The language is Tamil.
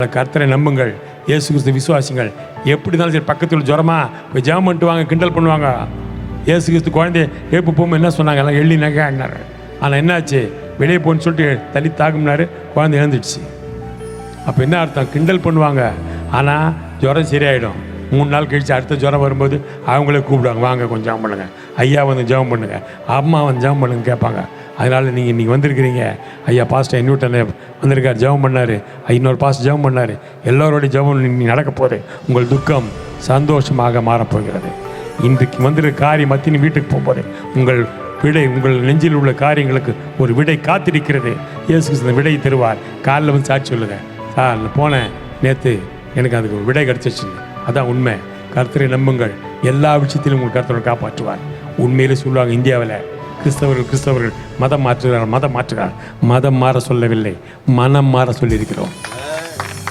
கர்த்தரை நம்புங்கள், இயேசு கிறிஸ்து விசுவாசிங்கள். எப்படி இருந்தாலும் சரி, பக்கத்தில் ஜுரமா போய் ஜெபம் பண்ணிட்டு வாங்க, கிண்டல் பண்ணுவாங்க. இயேசு கிறிஸ்து குழந்தைய ஏப்பு போகும்போது என்ன சொன்னாங்க, எல்லாம் எள்ளி நகைனாரு. ஆனால் என்னாச்சு, வெளியே போன்னு சொல்லிட்டு தள்ளி தாக்கும்னாரு, குழந்தை இழந்துடுச்சு. அப்போ என்ன அர்த்தம், கிண்டல் பண்ணுவாங்க. ஆனால் ஜுரம் சரியாயிடும். 3 நாள் கழிச்சு அடுத்த ஜுரம் வரும்போது அவங்களே கூப்பிடுவாங்க, வாங்க கொஞ்சம் ஜெபம் பண்ணுங்க, ஐயா வந்து ஜெபம் பண்ணுங்க, அம்மா வந்து ஜெபம் பண்ணுங்க கேட்பாங்க. அதனால் நீங்கள் இன்றைக்கி வந்திருக்கிறீங்க, ஐயா பாஸ்டர் இன்னொருத்தனை வந்திருக்கார் ஜெபம் பண்ணார், இன்னொரு பாஸ்டர் ஜெபம் பண்ணார், எல்லோருடைய ஜெபம் இன்னைக்கு நடக்க போகுது. உங்கள் துக்கம் சந்தோஷமாக மாறப்போகிறது. இன்றைக்கு வந்திருக்க காரியம் மத்தியின் வீட்டுக்கு போகும்போது உங்கள் விடை, உங்கள் நெஞ்சில் உள்ள காரியங்களுக்கு ஒரு விடை காத்திருக்கிறது. இயேசு கிறிஸ்து விடை தருவார். காலையில் வந்து சாட்சி சொல்லுங்க, சார் போனேன் நேற்று, எனக்கு அதுக்கு விடை கிடச்சிச்சு. அதான் உண்மை. கர்த்தரை நம்புங்கள், எல்லா விஷயத்திலும் உங்கள் கர்த்தரை காப்பாற்றுவார். உண்மையிலே சொல்லுவாங்க, இந்தியாவில் கிறிஸ்தவர்கள் மதம் மாற்றுகிறார், மதம் மாற சொல்லவில்லை, மனம் மாற சொல்லியிருக்கிறோம்.